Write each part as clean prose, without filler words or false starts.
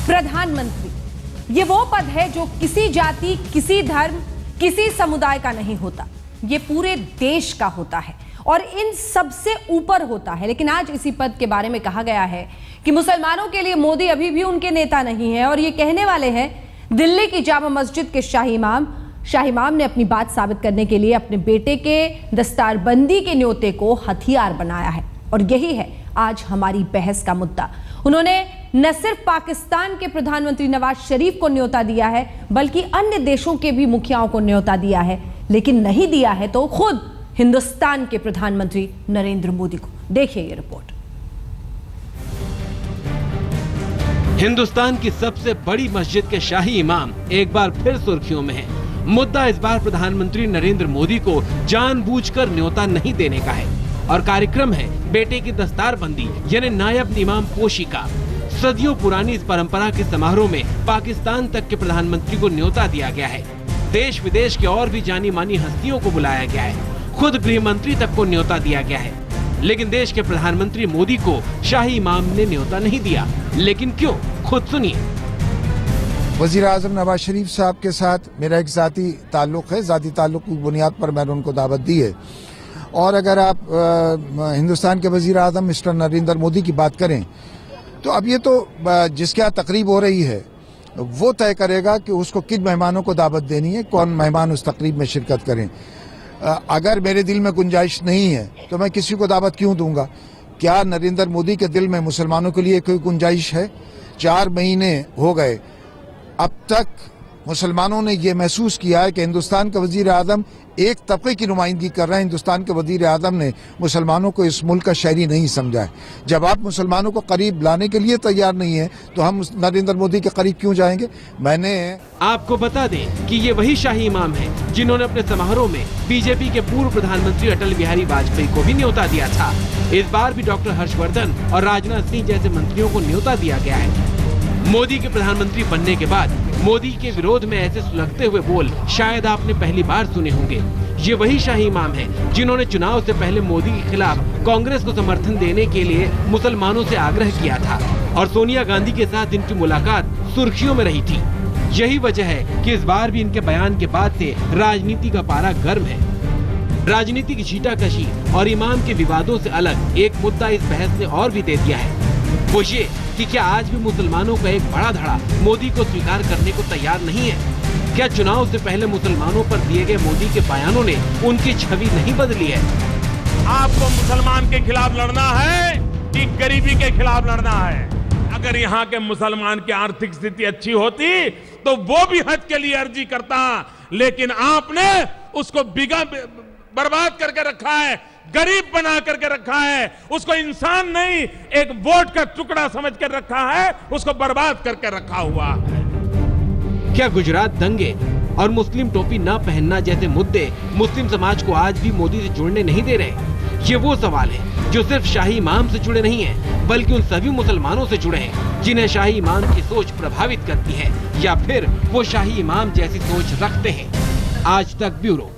प्रधानमंत्री ये वो पद है जो किसी जाति, किसी धर्म, किसी समुदाय का नहीं होता, ये पूरे देश का होता है और इन सबसे ऊपर होता है। लेकिन आज इसी पद के बारे में कहा गया है कि मुसलमानों के लिए मोदी अभी भी उनके नेता नहीं है और ये कहने वाले हैं दिल्ली की जामा मस्जिद के शाही इमाम ने अपनी बात साबित करने के लिए अपने बेटे के दस्तारबंदी के न्योते को हथियार बनाया है और यही है आज हमारी बहस का मुद्दा। उन्होंने न सिर्फ पाकिस्तान के प्रधानमंत्री नवाज शरीफ को न्योता दिया है बल्कि अन्य देशों के भी मुखियाओं को न्योता दिया है, लेकिन नहीं दिया है तो खुद हिंदुस्तान के प्रधानमंत्री नरेंद्र मोदी को। देखिए ये रिपोर्ट। हिंदुस्तान की सबसे बड़ी मस्जिद के शाही इमाम एक बार फिर सुर्खियों में है। मुद्दा इस बार प्रधानमंत्री नरेंद्र मोदी को जानबूझकर न्योता नहीं देने का है और कार्यक्रम है बेटे की दस्तारबंदी यानी नायब इमाम पोशी का। सदियों पुरानी इस परंपरा के समारोह में पाकिस्तान तक के प्रधानमंत्री को न्योता दिया गया है। देश विदेश के और भी जानी मानी हस्तियों को बुलाया गया है, खुद गृह मंत्री तक को न्योता दिया गया है, लेकिन देश के प्रधानमंत्री मोदी को शाही इमाम ने न्योता नहीं दिया। लेकिन क्यों, खुद सुनिए। वजीर आजम नवाज शरीफ साहब के साथ मेरा एक जाती ताल्लुक है, जाती ताल्लुक की बुनियाद पर मैंने उनको दावत दी है। और अगर आप हिंदुस्तान के वजीर आजम मिस्टर नरेंद्र मोदी की बात करें तो अब ये तो जिसके यहाँ तकरीब हो रही है वो तय करेगा कि उसको किन मेहमानों को दावत देनी है, कौन मेहमान उस तकरीब में शिरकत करें। अगर मेरे दिल में गुंजाइश नहीं है तो मैं किसी को दावत क्यों दूंगा? क्या नरेंद्र मोदी के दिल में मुसलमानों के लिए कोई गुंजाइश है? 4 महीने हो गए, अब तक मुसलमानों ने यह महसूस किया है कि हिंदुस्तान का वजीर आजम एक तबके की नुमाइंदगी कर रहा है। हिंदुस्तान के वजीर आजम ने मुसलमानों को इस मुल्क का शहरी नहीं समझा है। जब आप मुसलमानों को करीब लाने के लिए तैयार नहीं है तो हम नरेंद्र मोदी के करीब क्यों जाएंगे? मैंने आपको बता दें कि ये वही शाही इमाम हैं जिन्होंने अपने समारोह में बीजेपी के पूर्व प्रधानमंत्री अटल बिहारी वाजपेयी को भी न्योता दिया था। इस बार भी डॉक्टर हर्षवर्धन और राजनाथ सिंह जैसे मंत्रियों को न्योता दिया गया है। मोदी के प्रधानमंत्री बनने के बाद मोदी के विरोध में ऐसे सुलगते हुए बोल शायद आपने पहली बार सुने होंगे। ये वही शाही इमाम हैं जिन्होंने चुनाव से पहले मोदी के खिलाफ कांग्रेस को समर्थन देने के लिए मुसलमानों से आग्रह किया था और सोनिया गांधी के साथ इनकी मुलाकात सुर्खियों में रही थी। यही वजह है कि इस बार भी इनके बयान के बाद से राजनीति का पारा गर्म है। राजनीति की छीटाकशी और इमाम के विवादों से अलग एक मुद्दा इस बहस ने और भी दे दिया है, वो ये कि क्या आज भी मुसलमानों का एक बड़ा धड़ा मोदी को स्वीकार करने को तैयार नहीं है? क्या चुनाव से पहले मुसलमानों पर दिए गए मोदी के बयानों ने उनकी छवि नहीं बदली है? आपको मुसलमान के खिलाफ लड़ना है कि गरीबी के खिलाफ लड़ना है? अगर यहाँ के मुसलमान की आर्थिक स्थिति अच्छी होती तो वो भी हज के लिए अर्जी करता, लेकिन आपने उसको बर्बाद करके रखा है, गरीब बना करके रखा है, उसको इंसान नहीं एक वोट का टुकड़ा समझ कर रखा है, उसको बर्बाद करके रखा हुआ है। क्या गुजरात दंगे और मुस्लिम टोपी न पहनना जैसे मुद्दे मुस्लिम समाज को आज भी मोदी से जुड़ने नहीं दे रहे? ये वो सवाल है जो सिर्फ शाही इमाम से जुड़े नहीं हैं, बल्कि उन सभी मुसलमानों से जुड़े हैं जिन्हें शाही इमाम की सोच प्रभावित करती है या फिर वो शाही इमाम जैसी सोच रखते हैं। आज तक ब्यूरो।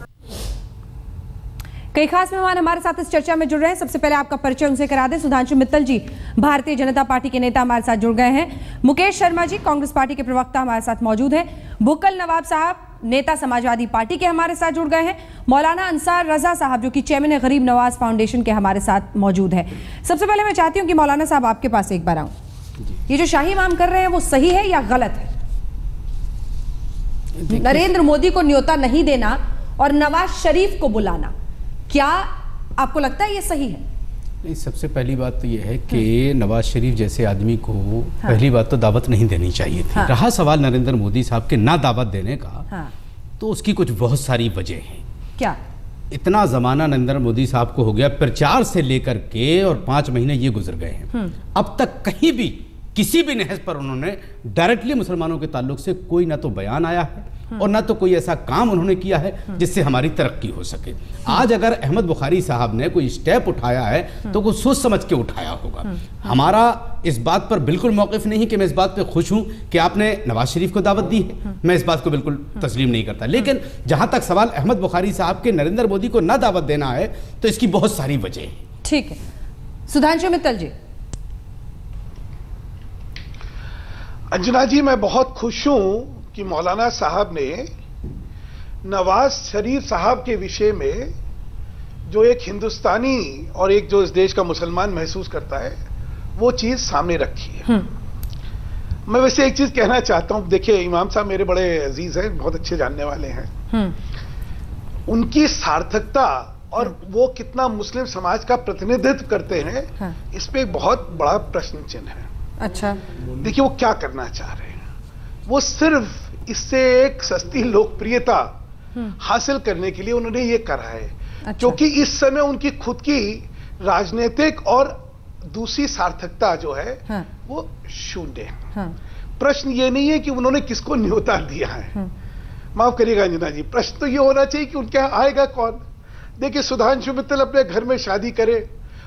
कई खास मेहमान हमारे साथ इस चर्चा में जुड़ रहे हैं। सबसे पहले आपका परिचय उनसे करा दें। सुधांशु मित्तल जी भारतीय जनता पार्टी के नेता हमारे साथ जुड़ गए हैं। मुकेश शर्मा जी कांग्रेस पार्टी के प्रवक्ता हमारे साथ मौजूद हैं। बुक्कल नवाब साहब नेता समाजवादी पार्टी के हमारे साथ जुड़ गए हैं। मौलाना अंसार रजा साहब जो कि चेयरमैन है गरीब नवाज फाउंडेशन के हमारे साथ मौजूद है। सबसे पहले मैं चाहती हूँ कि मौलाना साहब आपके पास एक बार आऊं, ये जो शाही इमाम कर रहे हैं वो सही है या गलत है? नरेंद्र मोदी को न्योता नहीं देना और नवाज शरीफ को बुलाना, क्या आपको लगता है ये सही है? नहीं, सबसे पहली बात तो ये है कि नवाज शरीफ जैसे आदमी को पहली बात तो दावत नहीं देनी चाहिए थी। रहा सवाल नरेंद्र मोदी साहब के ना दावत देने का, तो उसकी कुछ बहुत सारी वजह हैं। क्या? इतना जमाना नरेंद्र मोदी साहब को हो गया, प्रचार से लेकर के और 5 महीने ये गुजर गए हैं, अब तक कहीं भी किसी भी नहज पर उन्होंने डायरेक्टली मुसलमानों के ताल्लुक से कोई ना तो बयान आया है और ना तो कोई ऐसा काम उन्होंने किया है जिससे हमारी तरक्की हो सके। आज अगर अहमद बुखारी साहब ने कोई स्टेप उठाया है तो कुछ सोच समझ के उठाया होगा। हमारा इस बात पर बिल्कुल मौक़िफ़ नहीं कि मैं इस बात पे खुश हूं कि आपने नवाज शरीफ को दावत दी है, मैं इस बात को बिल्कुल तस्लीम नहीं करता। लेकिन जहां तक सवाल अहमद बुखारी साहब के नरेंद्र मोदी को ना दावत देना है तो इसकी बहुत सारी वजह है। ठीक है, सुधांशु मित्तल जी। अंजना जी, मैं बहुत खुश हूं कि मौलाना साहब ने नवाज शरीफ साहब के विषय में जो एक हिंदुस्तानी और एक जो इस देश का मुसलमान महसूस करता है वो चीज सामने रखी है। मैं वैसे एक चीज कहना चाहता हूं, देखिए इमाम साहब मेरे बड़े अजीज हैं, बहुत अच्छे जानने वाले हैं। उनकी सार्थकता और वो कितना मुस्लिम समाज का प्रतिनिधित्व करते हैं, इस पे एक बहुत बड़ा प्रश्न चिन्ह है। अच्छा, देखिए वो क्या करना चाह रहे हैं। वो सिर्फ इससे एक सस्ती लोकप्रियता हासिल करने के लिए उन्होंने ये करा है। अच्छा। क्योंकि इस समय उनकी खुद की राजनीतिक और दूसरी सार्थकता जो है वो शून्य है। प्रश्न ये नहीं है कि उन्होंने किसको न्योता दिया है, माफ करिएगा अंजना जी, प्रश्न तो ये होना चाहिए कि उनके यहाँ आएगा कौन। देखिए सुधांशु मित्तल अपने घर में शादी करे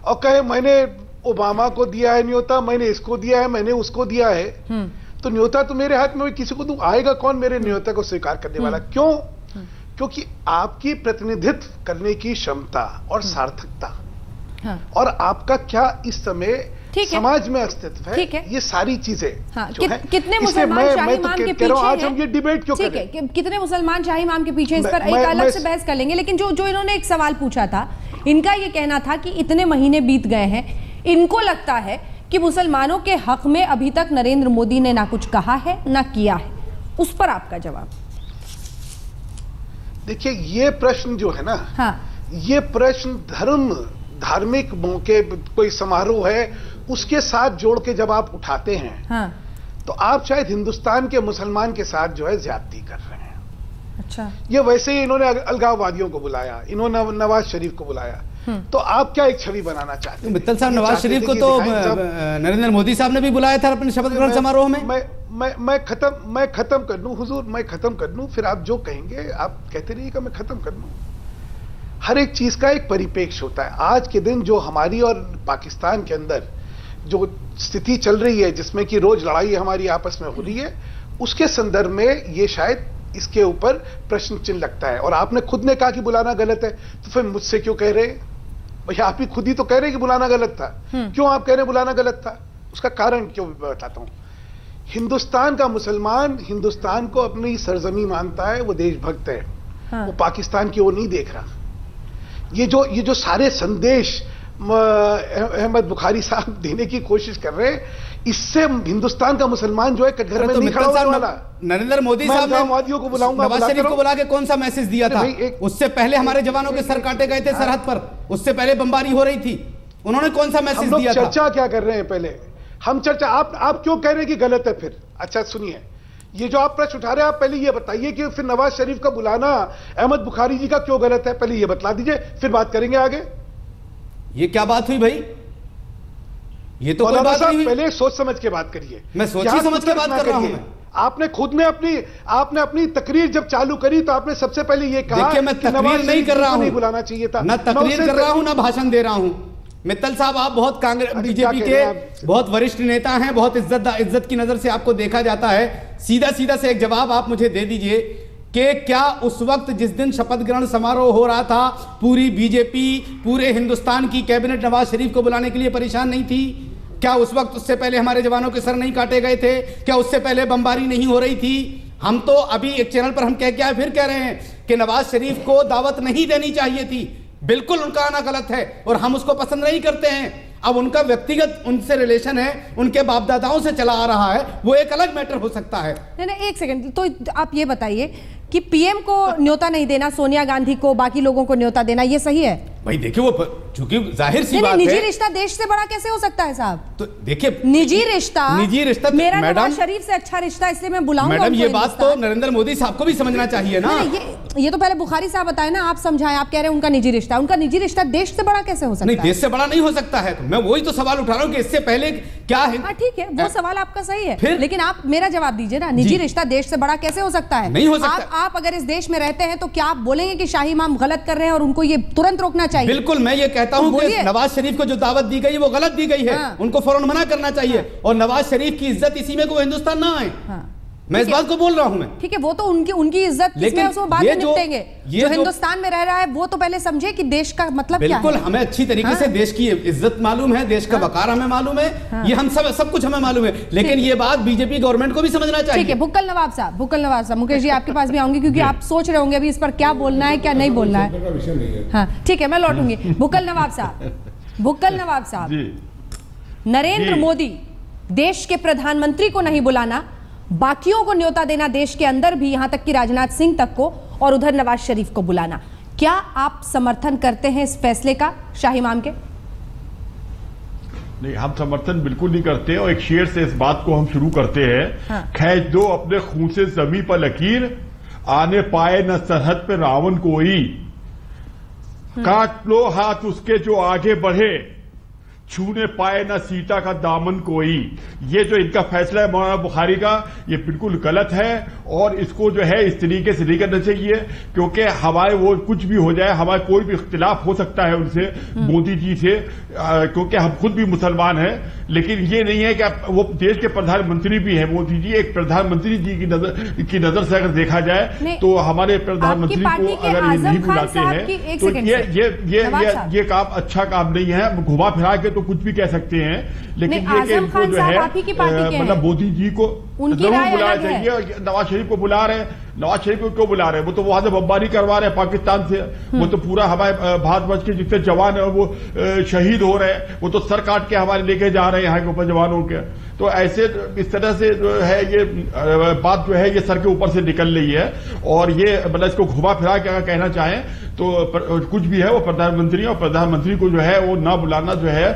और कहे मैंने ओबामा को दिया है न्योता, मैंने इसको दिया है, मैंने उसको दिया है, तो न्योता तो मेरे हाथ में, किसी को दूं, आएगा कौन मेरे न्योता को स्वीकार करने वाला? क्यों? क्योंकि आपकी प्रतिनिधित्व करने की क्षमता और सार्थकता और आपका क्या इस समय समाज में अस्तित्व है, ये सारी चीजें कितने मुसलमान शाही इमाम के पीछे आज हम ये डिबेट क्यों कर रहे हैं? कितने मुसलमान शाही इमाम के पीछे, इस पर एक अलग से बहस कर लेंगे। लेकिन जो इन्होंने एक सवाल पूछा था, इनका ये कहना था कि इतने महीने बीत गए हैं, इनको लगता है कि मुसलमानों के हक में अभी तक नरेंद्र मोदी ने ना कुछ कहा है ना किया है। उस पर आपका जवाब? देखिए ये प्रश्न जो है ना, ये प्रश्न धार्मिक मौके, कोई समारोह है, उसके साथ जोड़ के जब आप उठाते हैं तो आप शायद हिंदुस्तान के मुसलमान के साथ जो है ज्यादती कर रहे हैं। अच्छा, ये वैसे ही इन्होंने अलगाववादियों को बुलाया, इन्होंने नवाज शरीफ को बुलाया, तो आप क्या एक छवि बनाना चाहते हैं? मित्तल साहब, नवाज शरीफ को तो नरेंद्र मोदी साहब ने भी बुलाया था अपने शपथ ग्रहण समारोह में। मैं खत्म कर लूं हुजूर, मैं खत्म कर लूं, फिर आप जो कहेंगे आप कहते रहिएगा, मैं खत्म कर लूं। हर एक चीज का एक परिपेक्ष होता है। आज के दिन जो हमारी और पाकिस्तान के अंदर जो स्थिति चल रही है, जिसमें कि रोज लड़ाई हमारी आपस में हो रही है, उसके संदर्भ में ये शायद इसके ऊपर प्रश्न चिन्ह लगता है। और आपने खुद ने कहा कि बुलाना गलत है, तो फिर मुझसे क्यों कह रहे हैं? भैया आप ही खुद ही तो कह रहे हैं कि बुलाना गलत था। क्यों आप कह रहे हैं बुलाना गलत था? उसका कारण क्यों बताता हूं। हिंदुस्तान का मुसलमान हिंदुस्तान को अपनी सरजमी मानता है, वो देशभक्त है, वो पाकिस्तान की ओर नहीं देख रहा। ये जो सारे संदेश अहमद बुखारी साहब देने की कोशिश कर रहे हैं, इससे हिंदुस्तान का मुसलमान जो है कटघरे में नहीं खड़ा होने वाला। नरेंद्र मोदी साहब ने अलगाववादियों को बुलाऊंगा, नवाज शरीफ को बुला के कौन सा मैसेज दिया था? उससे पहले हमारे जवानों के सर काटे गए थे सरहद पर, उससे पहले बमबारी हो रही थी, उन्होंने कौन सा मैसेज दिया था? चर्चा क्या कर रहे हैं पहले हम चर्चा, आप क्यों कह रहे हैं कि गलत है? फिर अच्छा सुनिए, ये जो आप प्रश्न उठा रहे हैं, आप पहले ये बताइए कि फिर नवाज शरीफ का बुलाना अहमद बुखारी जी का क्यों गलत है, पहले ये बतला दीजिए, फिर बात करेंगे आगे। ये क्या बात हुई भाई? ये तो कोई बात नहीं हुई। पहले सोच समझ के बात करिए। मैं सोची समझ के बात कर रहा हूं। आपने खुद में अपनी तकरीर जब चालू करी तो आपने सबसे पहले ये कहा कि मैं तकरीर नहीं कर रहा हूं, नहीं बुलाना चाहिए था। ना तकरीर कर रहा हूं ना भाषण दे रहा हूं। मित्तल साहब, आप बहुत बीजेपी के बहुत वरिष्ठ नेता हैं, बहुत इज्जत की नजर से आपको देखा जाता है। सीधा से एक जवाब आप मुझे दे दीजिए कि क्या उस वक्त जिस दिन शपथ ग्रहण समारोह हो रहा था, पूरी बीजेपी, पूरे हिंदुस्तान की कैबिनेट नवाज शरीफ को बुलाने के लिए परेशान नहीं थी? क्या उस वक्त उससे पहले हमारे जवानों के सर नहीं काटे गए थे? क्या उससे पहले बमबारी नहीं हो रही थी? हम तो अभी एक चैनल पर हम कह के आए, फिर कह रहे हैं कि नवाज शरीफ को दावत नहीं देनी चाहिए थी। बिल्कुल उनका आना गलत है और हम उसको पसंद नहीं करते हैं। अब उनका व्यक्तिगत उनसे रिलेशन है, उनके बाप दादाओं से चला आ रहा है, वो एक अलग मैटर हो सकता है। नहीं, एक सेकंड, तो आप ये बताइए कि पीएम को न्योता नहीं देना, सोनिया गांधी को, बाकी लोगों को न्योता देना, ये सही है? भाई देखिए, वो चूंकि जाहिर सी बात है, निजी रिश्ता देश से बड़ा कैसे हो सकता है साहब? तो देखिए, निजी रिश्ता मेरा नवाज शरीफ से अच्छा रिश्ता, इसलिए मैं बुलाऊंगा। मैडम, ये बात तो नरेंद्र मोदी साहब को भी समझना चाहिए ना। ये तो पहले बुखारी साहब बताए ना, आप समझाएं। आप कह रहे हैं उनका निजी रिश्ता, उनका निजी रिश्ता देश से बड़ा कैसे हो सकता है? नहीं, देश से बड़ा नहीं हो सकता है। तो मैं वही तो सवाल उठा रहा हूँ कि इससे पहले क्या है। हाँ ठीक है, वो सवाल आपका सही है, लेकिन आप मेरा जवाब दीजिए ना, निजी रिश्ता देश से बड़ा कैसे हो सकता है? नहीं हो सकता। आप अगर इस देश में रहते हैं तो क्या आप बोलेंगे कि शाही इमाम गलत कर रहे हैं और उनको ये तुरंत रोकना चाहिए? बिल्कुल, मैं ये कहता हूं कि नवाज शरीफ को जो दावत दी गई वो गलत दी गई है। उनको फौरन मना करना चाहिए और नवाज शरीफ की इज्जत इसी में को हिंदुस्तान ना आए। मैं इस बात को बोल रहा हूं मैं। ठीक है, वो तो उनकी इज्जत किसमें, उसको बाद में निपटेंगे। जो हिंदुस्तान में रह रहा है वो तो पहले समझे कि देश का मतलब क्या है। बिल्कुल, हमें अच्छी तरीके से देश की इज्जत मालूम है, देश का वकार हमें मालूम है, ये हम सब कुछ हमें मालूम है, लेकिन ये बात बीजेपी गवर्नमेंट को भी समझना चाहिए। ठीक है, भुक्कल नवाब साहब, मुकेश जी आपके पास भी आऊंगी क्योंकि आप सोच रहे होंगे अभी इस पर क्या बोलना है क्या नहीं बोलना है। हाँ ठीक है, मैं लौटूंगी। भुक्कल नवाब साहब, नरेंद्र मोदी देश के प्रधानमंत्री को नहीं बुलाना, बाकियों को न्योता देना, देश के अंदर भी यहां तक कि राजनाथ सिंह तक को, और उधर नवाज शरीफ को बुलाना, क्या आप समर्थन करते हैं इस फैसले का शाही इमाम के? नहीं, हम समर्थन बिल्कुल नहीं करते और एक शेर से इस बात को हम शुरू करते हैं। हाँ। खींच दो अपने खून से जमीन पर लकीर, आने पाए न सरहद पे रावण कोई, काट लो हाथ उसके जो आगे बढ़े, छूने पाए ना सीता का दामन कोई। ये जो इनका फैसला है मौलाना बुखारी का, ये बिल्कुल गलत है और इसको जो है इस तरीके से नहीं करना चाहिए, क्योंकि हमारे वो कुछ भी हो जाए, हमारा कोई भी इख्तिलाफ हो सकता है उनसे, मोदी जी से, क्योंकि हम खुद भी मुसलमान हैं, लेकिन ये नहीं है कि वो देश के प्रधानमंत्री भी हैं। मोदी जी एक प्रधानमंत्री जी की नजर से अगर देखा जाए तो हमारे प्रधानमंत्री को अगर ये नहीं बुलाते हैं तो ये काम अच्छा काम नहीं है। घुमा फिरा के तो कुछ भी कह सकते हैं, लेकिन ये कि इनको जो है मतलब मोदी जी को जरूर बुलाना चाहिए। नवाज शरीफ को बुला रहे हैं, नवाज शरीफ को क्यों बुला रहे हैं? वो तो वहां से बमबारी करवा रहे हैं पाकिस्तान से, वो तो पूरा हमारे भारतवर्ष के जितने जवान है वो शहीद हो रहे हैं, वो तो सर काट के हमारे लेके जा रहे हैं यहाँ के ऊपर जवानों के। तो ऐसे इस तरह से जो है ये बात जो है ये सर के ऊपर से निकल रही है, और ये मतलब इसको घुमा फिरा के अगर कहना चाहें तो कुछ भी है वो प्रधानमंत्री, और प्रधानमंत्री को जो है वो ना बुलाना जो है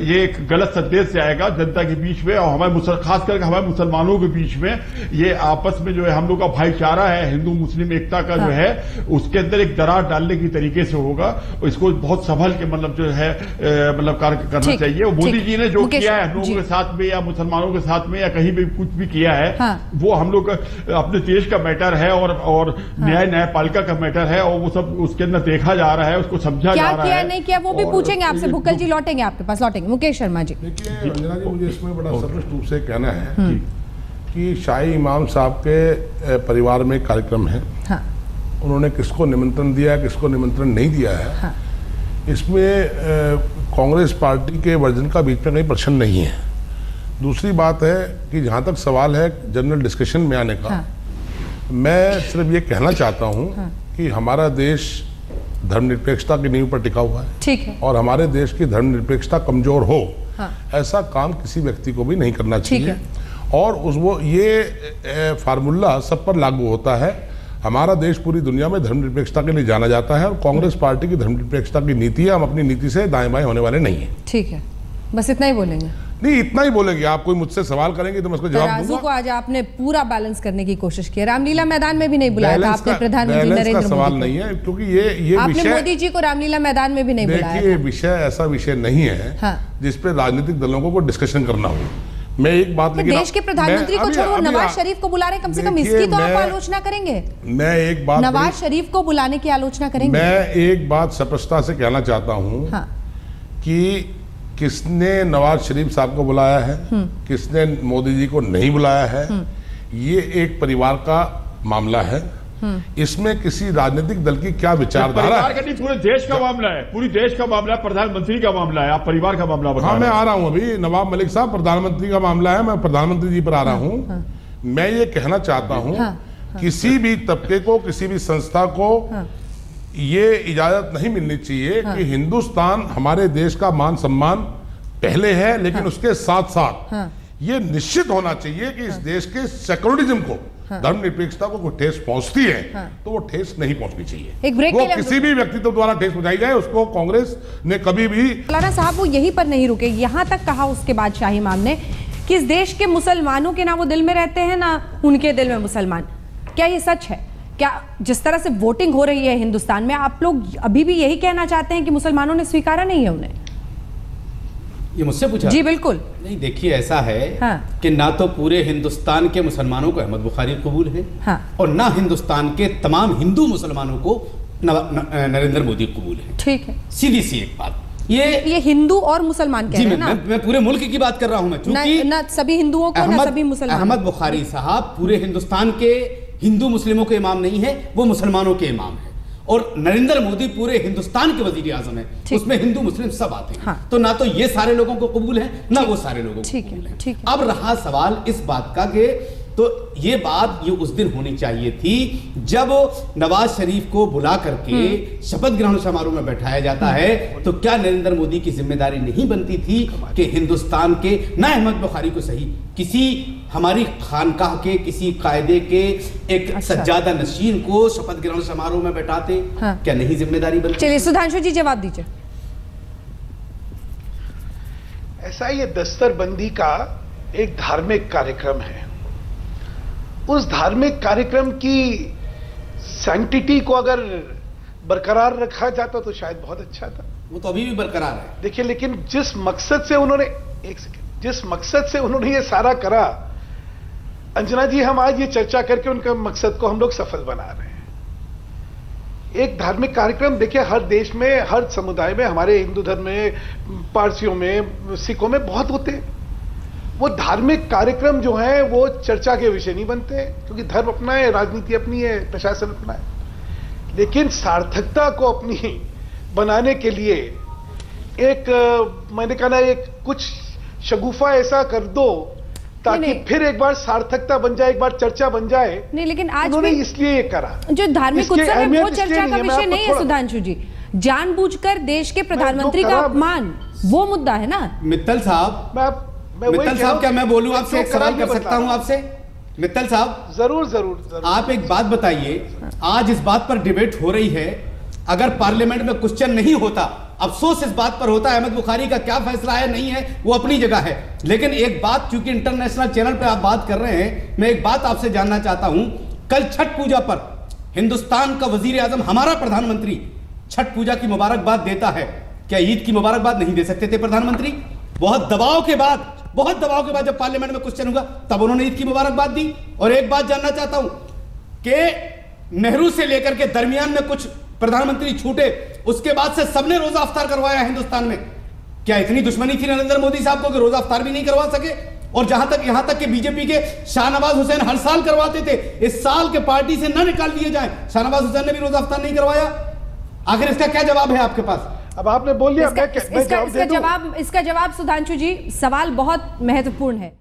ये एक गलत संदेश से आएगा जनता के बीच में, और हमारे खास करके हमारे मुसलमानों के बीच में ये आपस में जो है हम लोग का भाईचारा है, हिंदू मुस्लिम एकता का जो है उसके अंदर एक दरार डालने की तरीके से होगा, और इसको बहुत संभल के मतलब जो है मतलब कार्य करना चाहिए। मोदी जी ने जो किया है हम लोगों के साथ में या मुसलमानों के साथ में या कहीं भी कुछ भी किया है, वो हम लोग अपने देश का मैटर है और न्यायपालिका का मैटर है, और वो सब उसके अंदर देखा जा रहा है, उसको समझा जा रहा है। नहीं किया वो भी पूछेंगे आपसे। भुक्कल जी लौटेंगे आपके पास, लौटेंगे। मुकेश शर्मा जी, देखिए रंजना जी, मुझे इसमें बड़ा स्पष्ट रूप से कहना है कि शाही इमाम साहब के परिवार में कार्यक्रम है, उन्होंने किसको निमंत्रण दिया, किसको निमंत्रण नहीं दिया है, इसमें कांग्रेस पार्टी के वर्जन का बीच में कोई प्रश्न नहीं है। दूसरी बात है कि जहाँ तक सवाल है जनरल डिस्कशन में आने का, मैं सिर्फ ये कहना चाहता हूँ कि हमारा देश धर्मनिरपेक्षता की नींव पर टिका हुआ है, ठीक है, और हमारे देश की धर्मनिरपेक्षता कमजोर हो ऐसा काम किसी व्यक्ति को भी नहीं करना चाहिए, और ये फार्मूला सब पर लागू होता है। हमारा देश पूरी दुनिया में धर्मनिरपेक्षता के लिए जाना जाता है, और कांग्रेस पार्टी की धर्मनिरपेक्षता की नीति है, हम अपनी नीति से दाएं बाएं होने वाले नहीं है। ठीक है, बस इतना ही बोलेंगे? नहीं, इतना ही बोलेंगे। आप कोई मुझसे सवाल करेंगे तो मैं उसको जवाब दूंगा। को आज आपने पूरा बैलेंस करने की कोशिश की। रामलीला मैदान में भी नहीं बुलाया था आपने प्रधानमंत्री नरेंद्र मोदी। सवाल नहीं है, क्योंकि ये आपने मोदी जी को रामलीला मैदान में भी नहीं बुलाया। देखिए, विषय ऐसा विषय नहीं है जिसपे राजनीतिक दलों को डिस्कशन करना हो। मैं एक बात, लेकिन देश के प्रधानमंत्री को छोड़ो, नवाज शरीफ को बुला रहे, कम से कम इसकी तो आप आलोचना करेंगे। मैं एक बात, नवाज शरीफ को बुलाने की आलोचना करेंगे। मैं एक बात स्पष्टता से कहना चाहता हूँ कि किसने नवाज शरीफ साहब को बुलाया है, किसने मोदी जी को नहीं बुलाया है, ये एक परिवार का मामला है। इसमें किसी राजनीतिक दल की क्या विचारधारा है? पूरे देश का मामला है, पूरी देश का मामला है, प्रधानमंत्री का मामला है, आप परिवार का मामला बता। हाँ, मैं आ रहा हूं अभी। नवाब मलिक साहब, प्रधानमंत्री का मामला है, मैं प्रधानमंत्री जी पर आ रहा हूं। मैं ये कहना चाहता हूं किसी भी तबके को, किसी भी संस्था को ये इजाजत नहीं मिलनी चाहिए कि हिंदुस्तान हमारे देश का मान सम्मान पहले है, लेकिन उसके साथ साथ ये निश्चित होना चाहिए कि इस देश के सेक्युलरिज्म को, धर्मनिरपेक्षता को कोई ठेस पहुंचती है तो वो ठेस नहीं पहुंचनी चाहिए। एक ब्रेक वो किसी भी व्यक्तित्व द्वारा ठेस पहुंचाई जाए, उसको कांग्रेस ने कभी भी। मौलाना साहब वो यहीं पर नहीं रुके, यहां तक कहा उसके बाद शाही इमाम ने कि इस देश के मुसलमानों के ना वो दिल में रहते हैं ना उनके दिल में मुसलमान। क्या ये सच है? क्या जिस तरह से वोटिंग हो रही है हिंदुस्तान में, आप लोग अभी भी यही कहना चाहते हैं कि मुसलमानों ने स्वीकारा नहीं है उन्हें? ये मुझसे पूछा? जी बिल्कुल। नहीं, देखिए ऐसा है कि ना तो पूरे हिंदुस्तान के मुसलमानों को अहमद बुखारी कबूल है और ना हिंदुस्तान के तमाम हिंदू मुसलमानों को नरेंद्र मोदी कबूल है। ठीक है, सीधी सी एक बात। ये हिंदू और मुसलमान कह जी, रहे हैं ना? मैं पूरे मुल्क की बात कर रहा हूं मैं, क्योंकि ना सभी हिंदुओं को ना सभी मुसलमान। अहमद बुखारी साहब पूरे हिंदुस्तान के हिंदू मुस्लिमों के इमाम नहीं है, वो मुसलमानों के इमाम है। और नरेंद्र मोदी पूरे हिंदुस्तान के वजीर आजम है, उसमें हिंदू मुस्लिम सब आते हैं। तो ना तो ये सारे लोगों को कबूल है, ना वो सारे लोगों को कबूल है। ठीक है। अब रहा सवाल इस बात का कि तो ये बात ये उस दिन होनी चाहिए थी जब नवाज शरीफ को बुला करके शपथ ग्रहण समारोह में बैठाया जाता है, तो क्या नरेंद्र मोदी की जिम्मेदारी नहीं बनती थी कि हिंदुस्तान के ना अहमद बुखारी को सही, किसी हमारी खानकाह के किसी कायदे के एक सज्जादा नशीन को शपथ ग्रहण समारोह में बैठाते? क्या नहीं जिम्मेदारी बनती? चलिए सुधांशु जी जवाब दीजिए। ऐसा ये दस्तरबंदी का एक धार्मिक कार्यक्रम है। उस धार्मिक कार्यक्रम की सैंक्टिटी को अगर बरकरार रखा जाता तो शायद बहुत अच्छा था। वो तो अभी भी बरकरार है। देखिए, लेकिन जिस मकसद से उन्होंने जिस मकसद से उन्होंने ये सारा करा, अंजना जी, हम आज ये चर्चा करके उनका मकसद को हम लोग सफल बना रहे हैं। एक धार्मिक कार्यक्रम, देखिए, हर देश में, हर समुदाय में, हमारे हिंदू धर्म में, पारसियों में, सिखों में बहुत होते हैं। वो धार्मिक कार्यक्रम जो है वो चर्चा के विषय नहीं बनते, क्योंकि धर्म अपना है, राजनीति अपनी है, प्रशासन अपना है। लेकिन सार्थकता को अपनी बनाने के लिए एक, मैंने कहा ना, एक कुछ शगुफा ऐसा कर दो ताकि फिर एक बार सार्थकता बन जाए, एक बार चर्चा बन जाए। नहीं, लेकिन आज उन्होंने इसलिए ये करा। जो धार्मिक उत्सव है वो चर्चा का विषय नहीं है सुधांशु जी। जानबूझकर देश के प्रधानमंत्री का अपमान, वो मुद्दा है ना। मित्तल साहब, मित्तल साहब, क्या मैं बोलूं आपसे, एक सवाल कर सकता हूं आपसे? मित्तल साहब, जरूर। आप एक बात बताइए, आज इस बात पर डिबेट हो रही है, अगर पार्लियामेंट में क्वेश्चन नहीं होता, अफसोस इस बात पर होता है, अहमद बुखारी का क्या फैसला है नहीं है वो अपनी जगह है, लेकिन एक बात, चूंकि इंटरनेशनल चैनल पे आप बात कर रहे हैं, मैं एक बात आपसे जानना चाहता हूं। कल छठ पूजा पर हिंदुस्तान का वजीर आजम, हमारा प्रधानमंत्री, छठ पूजा की मुबारकबाद देता है, क्या ईद की मुबारकबाद नहीं दे सकते थे प्रधानमंत्री? बहुत दबाव के बाद जब पार्लियामेंट में क्वेश्चन हुआ तब उन्होंने ईद की मुबारकबाद दी। और एक बात जानना चाहता हूं कि नेहरू से लेकर के दरमियान में कुछ प्रधानमंत्री छूटे, उसके बाद से सबने रोजा अफ्तार करवाया हिंदुस्तान में। क्या इतनी दुश्मनी थी नरेंद्र मोदी साहब को कि रोजा अफ्तार भी नहीं करवा सके? और यहां तक कि बीजेपी के शाहनवाज हुसैन हर साल करवाते थे, इस साल के पार्टी से न निकाल दिए जाए, शाहनवाज हुसैन ने भी रोजा अफ्तार नहीं करवाया। आखिर इसका क्या जवाब है आपके पास? अब आपने बोल दिया, इसका जवाब सुधांशु जी, सवाल बहुत महत्वपूर्ण है।